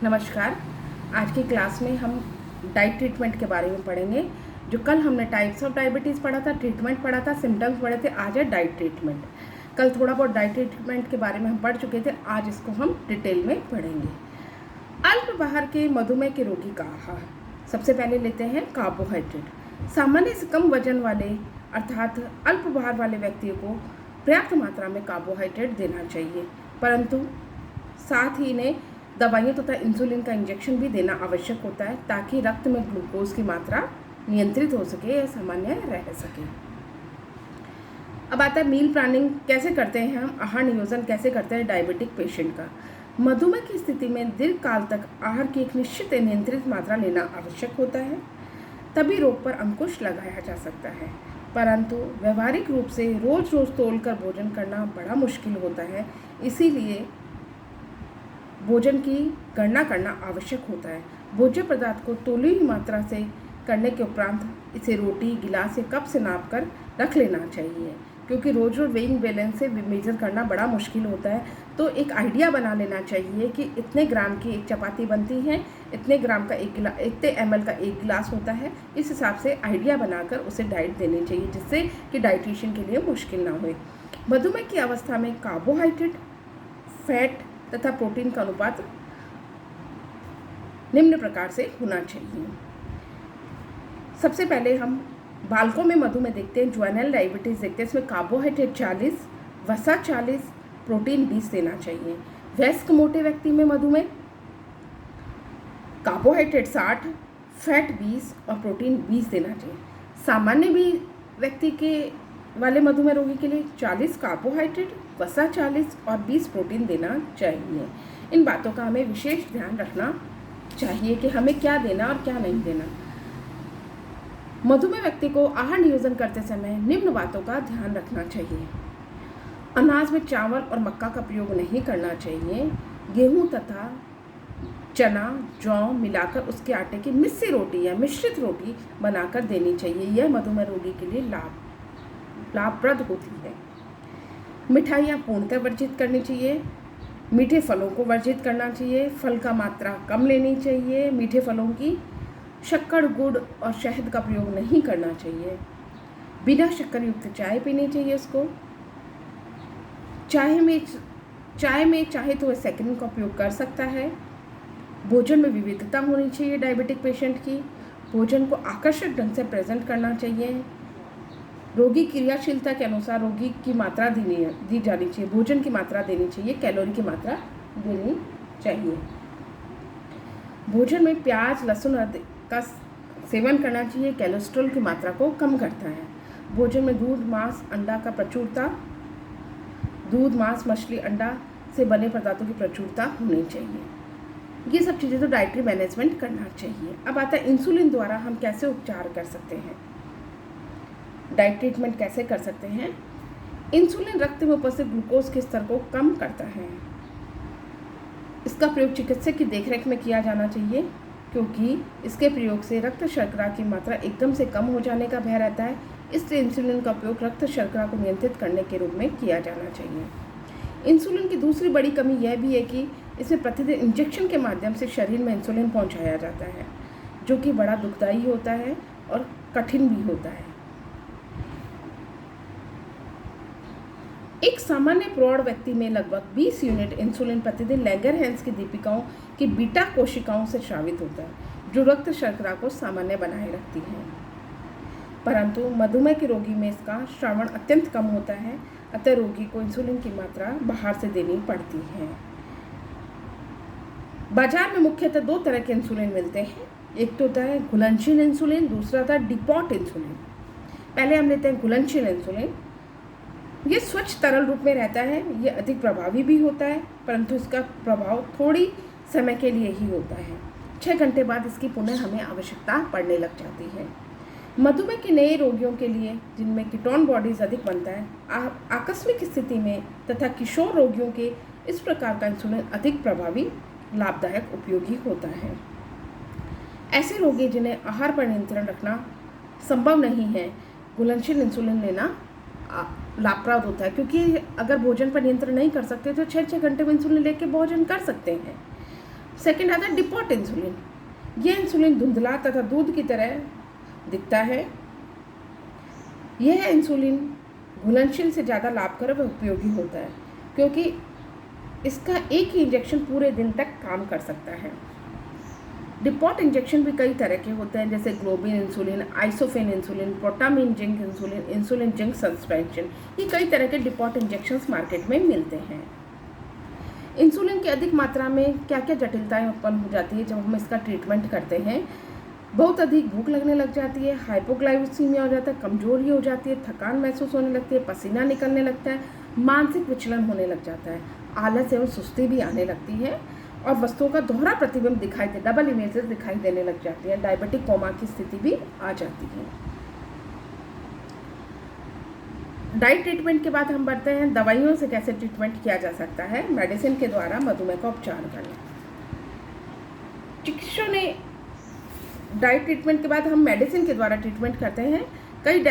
नमस्कार। आज की क्लास में हम डाइट ट्रीटमेंट के बारे में पढ़ेंगे। जो कल हमने टाइप्स ऑफ डायबिटीज़ पढ़ा था, ट्रीटमेंट पढ़ा था, सिम्टम्स पढ़े थे, आज है डाइट ट्रीटमेंट। कल थोड़ा बहुत डाइट ट्रीटमेंट के बारे में हम पढ़ चुके थे, आज इसको हम डिटेल में पढ़ेंगे। अल्पाहार के मधुमेह के रोगी का आहार। सबसे पहले लेते हैं कार्बोहाइड्रेट। सामान्य से कम वजन वाले अर्थात अल्पाहार वाले व्यक्तियों को पर्याप्त मात्रा में कार्बोहाइड्रेट देना चाहिए, परंतु साथ ही इन्हें दवाइयों तथा इंसुलिन का इंजेक्शन भी देना आवश्यक होता है ताकि रक्त में ग्लूकोज की मात्रा नियंत्रित हो सके या सामान्य रह सके। अब आता है मील प्लानिंग कैसे करते हैं हम, आहार नियोजन कैसे करते हैं डायबिटिक पेशेंट का। मधुमेह की स्थिति में दीर्घ काल तक आहार की एक निश्चित नियंत्रित मात्रा लेना आवश्यक होता है, तभी रोग पर अंकुश लगाया जा सकता है। परंतु व्यवहारिक रूप से रोज रोज तोलकर भोजन करना बड़ा मुश्किल होता है, इसीलिए भोजन की गणना करना आवश्यक होता है। भोज्य पदार्थ को तोली हुई मात्रा से करने के उपरांत इसे रोटी, गिलास या कप से नाप कर रख लेना चाहिए, क्योंकि रोज रोज वेइंग बैलेंस से मेजर करना बड़ा मुश्किल होता है। तो एक आइडिया बना लेना चाहिए कि इतने ग्राम की एक चपाती बनती है, इतने ग्राम का इतने ml का एक गिलास होता है। इस हिसाब से आइडिया बनाकर उसे डाइट देनी चाहिए, जिससे कि डाइटिशियन के लिए मुश्किल ना हो। मधुमेह की अवस्था में कार्बोहाइड्रेट, फैट तथा प्रोटीन का अनुपात निम्न प्रकार से होना चाहिए। सबसे पहले हम बालकों में मधुमेह देखते हैं, जुवेनाइल डायबिटीज़ देखते हैं। इसमें कार्बोहाइड्रेट 40, वसा 40, प्रोटीन 20 देना चाहिए। वयस्क मोटे व्यक्ति में मधुमेह कार्बोहाइड्रेट 60, फैट 20 और प्रोटीन 20 देना चाहिए। सामान्य भी व्यक्ति के वाले मधुमेह रोगी के लिए 40 कार्बोहाइड्रेट, वसा 40 और 20 प्रोटीन देना चाहिए। इन बातों का हमें विशेष ध्यान रखना चाहिए कि हमें क्या देना और क्या नहीं देना। मधुमेह व्यक्ति को आहार नियोजन करते समय निम्न बातों का ध्यान रखना चाहिए। अनाज में चावल और मक्का का प्रयोग नहीं करना चाहिए। गेहूं तथा चना, जौ मिलाकर उसके आटे की मिस्सी रोटी या मिश्रित रोटी बनाकर देनी चाहिए। यह मधुमेह रोगी के लिए लाभप्रद होती है। मिठाइयाँ पूर्णतः वर्जित करनी चाहिए। मीठे फलों को वर्जित करना चाहिए। फल का मात्रा कम लेनी चाहिए। मीठे फलों की शक्कर, गुड़ और शहद का प्रयोग नहीं करना चाहिए। बिना शक्कर युक्त चाय पीनी चाहिए उसको। चाय में चाहे तो वह सेकंड का उपयोग कर सकता है। भोजन में विविधता होनी चाहिए डायबिटिक पेशेंट की। भोजन को आकर्षक ढंग से प्रेजेंट करना चाहिए। रोगी क्रियाशीलता के अनुसार रोगी की मात्रा दी जानी चाहिए। भोजन की मात्रा देनी चाहिए, कैलोरी की मात्रा देनी चाहिए। भोजन में प्याज, लहसुन आदि का सेवन करना चाहिए, कोलेस्ट्रॉल की मात्रा को कम करता है। भोजन में दूध, मांस, अंडा का प्रचुरता, दूध, मांस, मछली, अंडा से बने पदार्थों की प्रचुरता होनी चाहिए। ये सब चीज़ें तो डाइटरी मैनेजमेंट करना चाहिए। अब आता है इंसुलिन द्वारा हम कैसे उपचार कर सकते हैं, डाइट ट्रीटमेंट कैसे कर सकते हैं। इंसुलिन रक्त में उपस्थित ग्लूकोज के स्तर को कम करता है। इसका प्रयोग चिकित्सक की देखरेख में किया जाना चाहिए, क्योंकि इसके प्रयोग से रक्त शर्करा की मात्रा एकदम से कम हो जाने का भय रहता है। इसलिए इंसुलिन का उपयोग रक्त शर्करा को नियंत्रित करने के रूप में किया जाना चाहिए। इंसुलिन की दूसरी बड़ी कमी यह भी है कि इसमें प्रतिदिन इंजेक्शन के माध्यम से शरीर में इंसुलिन पहुंचाया जाता है, जो कि बड़ा दुखदायी होता है और कठिन भी होता है। एक सामान्य प्रौढ़ व्यक्ति में लगभग 20 यूनिट इंसुलिन प्रतिदिन लैंगरहैंस की दीपिकाओं की बीटा कोशिकाओं से स्रावित होता है, जो रक्त शर्करा को सामान्य बनाए रखती है। परंतु मधुमेह के रोगी में इसका श्रावण अत्यंत कम होता है, अतः रोगी को इंसुलिन की मात्रा बाहर से देनी पड़ती है। बाजार में मुख्यतः 2 तरह के इंसुलिन मिलते हैं। एक तो होता है घुलनशील इंसुलिन, दूसरा होता है डिपॉट इंसुलिन। पहले हम लेते हैं घुलनशील इंसुलिन। ये स्वच्छ तरल रूप में रहता है। ये अधिक प्रभावी भी होता है, परंतु इसका प्रभाव थोड़ी समय के लिए ही होता है। 6 घंटे बाद इसकी पुनः हमें आवश्यकता पड़ने लग जाती है। मधुमेह के नए रोगियों के लिए, जिनमें कीटोन बॉडीज अधिक बनता है, आकस्मिक स्थिति में तथा किशोर रोगियों के इस प्रकार का इंसुलिन अधिक प्रभावी, लाभदायक, उपयोगी होता है। ऐसे रोगी जिन्हें आहार पर नियंत्रण रखना संभव नहीं है, घुलनशील इंसुलिन लेना लाभप्रद होता है, क्योंकि अगर भोजन पर नियंत्रण नहीं कर सकते तो 6-6 घंटे में इंसुलिन लेके भोजन कर सकते हैं। सेकेंड आता है डिपॉट इंसुलिन। यह इंसुलिन धुंधला तथा दूध की तरह दिखता है। यह इंसुलिन घुलनशील से ज़्यादा लाभकारी व उपयोगी होता है क्योंकि इसका एक ही इंजेक्शन पूरे दिन तक काम कर सकता है। डिपॉट इंजेक्शन भी कई तरह के होते हैं, जैसे globin insulin, isophane insulin, protamine zinc insulin, insulin zinc suspension. ये कई तरह के डिपॉट इंजेक्शंस मार्केट में मिलते हैं। इंसुलिन की अधिक मात्रा में क्या क्या जटिलताएं उत्पन्न हो जाती है जब हम इसका ट्रीटमेंट करते हैं? बहुत अधिक भूख लगने लग जाती है, हाइपोग्लाइसीमिया हो जाता है, कमजोरी हो जाती है, थकान महसूस होने लगती है, पसीना निकलने लगता है, मानसिक विचलन होने लग जाता है, आलस एवं सुस्ती भी आने लगती है और वस्तुओं का दोहरा प्रतिबिंब डबल इमेजेस दिखाई देने लग जाती है। डायबिटिक कोमा की स्थिति भी आ जाती है। डाइट ट्रीटमेंट के बाद हम बढ़ते हैं दवाइयों से कैसे ट्रीटमेंट किया जा सकता है। मेडिसिन के द्वारा मधुमेह का उपचार करना। चिकित्सकों ने डाइट ट्रीटमेंट के बाद हम मेडिसिन के द्वारा ट्रीटमेंट करते हैं। कई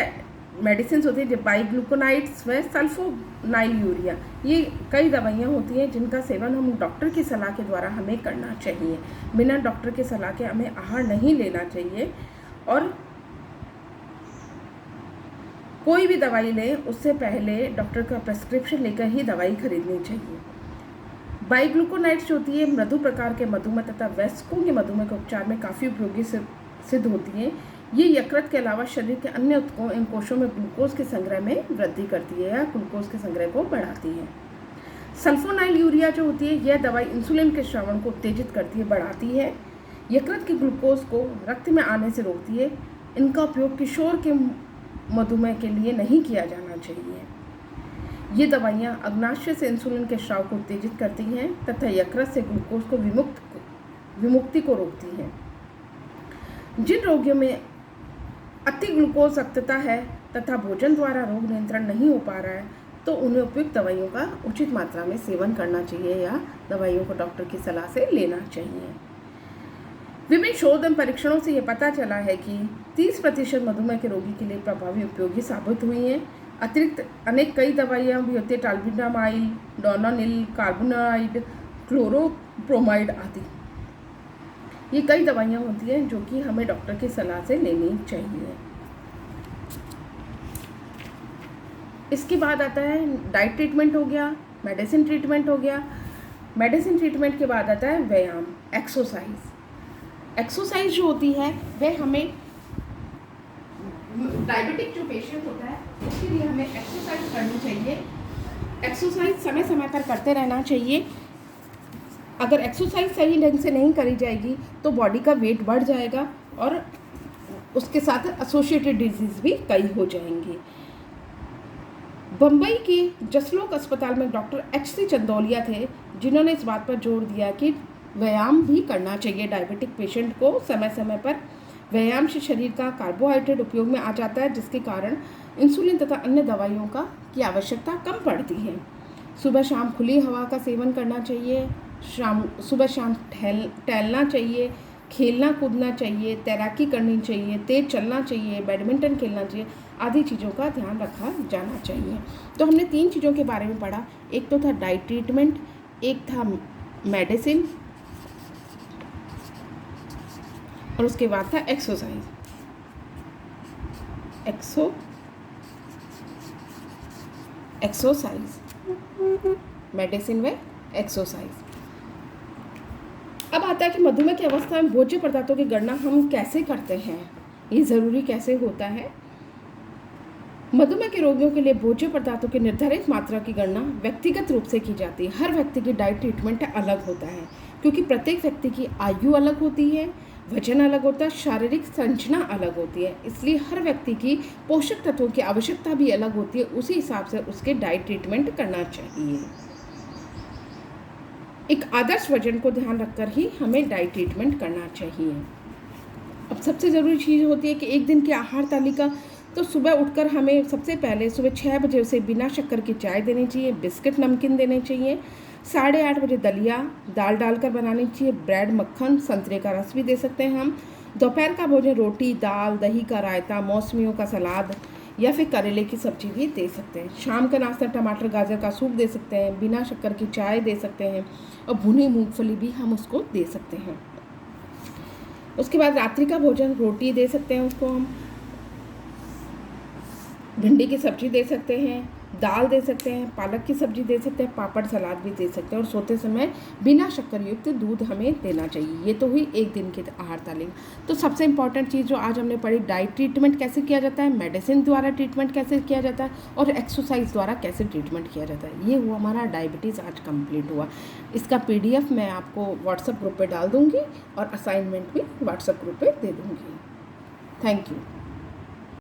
मेडिसिन होती है जैसे बाइग्लूकोनाइड्स व सल्फोनाइलयूरिया। ये कई दवाइयाँ होती हैं जिनका सेवन हम डॉक्टर की सलाह के द्वारा हमें करना चाहिए। बिना डॉक्टर की सलाह के हमें आहार नहीं लेना चाहिए और कोई भी दवाई लें उससे पहले डॉक्टर का प्रेस्क्रिप्शन लेकर ही दवाई खरीदनी चाहिए। बाइग्लूकोनाइड्स जो होती है मृदु प्रकार के मधुमेह तथा वयस्कों के मधुमेह के उपचार में काफ़ी उपयोगी सिद्ध होती हैं। ये यकृत के अलावा शरीर के अन्य ऊतकों एवं कोशों में ग्लूकोज के संग्रह में वृद्धि करती है या ग्लूकोज के संग्रह को बढ़ाती है। सल्फोनाइलयूरिया जो होती है यह दवाई इंसुलिन के श्रवण को उत्तेजित करती है, बढ़ाती है, यकृत के ग्लूकोज को रक्त में आने से रोकती है। इनका उपयोग किशोर के मधुमेह के लिए नहीं किया जाना चाहिए। ये दवाइयाँ अग्नाशय से इंसुलिन के स्राव को उत्तेजित करती हैं तथा यकृत से ग्लूकोज को विमुक्ति को रोकती हैं। जिन रोगियों में अति ग्लूकोज रक्तता है तथा भोजन द्वारा रोग नियंत्रण नहीं हो पा रहा है तो उन्हें उपयुक्त दवाइयों का उचित मात्रा में सेवन करना चाहिए या दवाइयों को डॉक्टर की सलाह से लेना चाहिए। विभिन्न शोध एवं परीक्षणों से यह पता चला है कि 30% मधुमेह के रोगी के लिए प्रभावी उपयोगी साबित हुई हैं। अतिरिक्त अनेक कई दवाइयाँ भी होती है, टालबिटामाइल, डोनानिल, कार्बोनाइड, क्लोरोप्रोमाइड आदि। ये कई दवाइयाँ होती हैं जो कि हमें डॉक्टर की सलाह से लेनी चाहिए। इसके बाद आता है डाइट ट्रीटमेंट हो गया, मेडिसिन ट्रीटमेंट हो गया। मेडिसिन ट्रीटमेंट के बाद आता है व्यायाम, एक्सरसाइज। एक्सरसाइज जो होती है वह हमें डायबिटिक जो पेशेंट होता है उसके लिए हमें एक्सरसाइज करनी चाहिए। एक्सरसाइज समय समय पर करते रहना चाहिए। अगर एक्सरसाइज सही ढंग से नहीं करी जाएगी तो बॉडी का वेट बढ़ जाएगा और उसके साथ एसोसिएटेड डिजीज़ भी कई हो जाएंगी। बम्बई के जसलोक अस्पताल में डॉक्टर HC चंदौलिया थे जिन्होंने इस बात पर जोर दिया कि व्यायाम भी करना चाहिए डायबिटिक पेशेंट को। समय समय पर व्यायाम से शरीर का कार्बोहाइड्रेट उपयोग में आ जाता है जिसके कारण इंसुलिन तथा अन्य दवाइयों की आवश्यकता कम पड़ती है। सुबह शाम खुली हवा का सेवन करना चाहिए, सुबह शाम टहलना चाहिए, खेलना कूदना चाहिए, तैराकी करनी चाहिए, तेज चलना चाहिए, बैडमिंटन खेलना चाहिए आदि चीज़ों का ध्यान रखा जाना चाहिए। तो हमने 3 चीज़ों के बारे में पढ़ा। एक तो था डाइट ट्रीटमेंट, एक था मेडिसिन और उसके बाद था एक्सरसाइज। मेडिसिन व एक्सरसाइज। अब आता है कि मधुमेह की अवस्था में भोज्य पदार्थों की गणना हम कैसे करते हैं, ये ज़रूरी कैसे होता है। मधुमेह के रोगियों के लिए भोज्य पदार्थों की निर्धारित मात्रा की गणना व्यक्तिगत रूप से की जाती है। हर व्यक्ति की डाइट ट्रीटमेंट अलग होता है क्योंकि प्रत्येक व्यक्ति की आयु अलग होती है, वजन अलग होता है, शारीरिक संरचना अलग होती है, इसलिए हर व्यक्ति की पोषक तत्वों की आवश्यकता भी अलग होती है। उसी हिसाब से उसके डाइट ट्रीटमेंट करना चाहिए। एक आदर्श वजन को ध्यान रखकर ही हमें डाइट ट्रीटमेंट करना चाहिए। अब सबसे ज़रूरी चीज़ होती है कि एक दिन की आहार तालिका। तो सुबह उठकर हमें सबसे पहले सुबह 6 बजे उसे बिना शक्कर की चाय देनी चाहिए, बिस्किट नमकीन देने चाहिए। 8:30 बजे दलिया दाल डालकर बनानी चाहिए, ब्रेड मक्खन संतरे का रस भी दे सकते हैं हम। दोपहर का भोजन रोटी दाल दही का रायता मौसमियों का सलाद या फिर करेले की सब्जी भी दे सकते हैं। शाम का नाश्ता टमाटर गाजर का सूप दे सकते हैं, बिना शक्कर की चाय दे सकते हैं, और भुनी मूंगफली भी हम उसको दे सकते हैं। उसके बाद रात्रि का भोजन रोटी दे सकते हैं उसको हम, भिंडी की सब्जी दे सकते हैं, दाल दे सकते हैं, पालक की सब्जी दे सकते हैं, पापड़ सलाद भी दे सकते हैं, और सोते समय बिना शक्कर युक्त दूध हमें देना चाहिए। ये तो हुई एक दिन की आहार तालीम। तो सबसे इम्पॉर्टेंट चीज़ जो आज हमने पढ़ी, डाइट ट्रीटमेंट कैसे किया जाता है, मेडिसिन द्वारा ट्रीटमेंट कैसे किया जाता है, और एक्सरसाइज द्वारा कैसे ट्रीटमेंट किया जाता है। ये हुआ हमारा डायबिटीज़ आज कंप्लीट हुआ। इसका PDF मैं आपको व्हाट्सएप ग्रुप पर डाल दूँगी और असाइनमेंट भी व्हाट्सएप ग्रुप पर दे दूँगी। Thank you.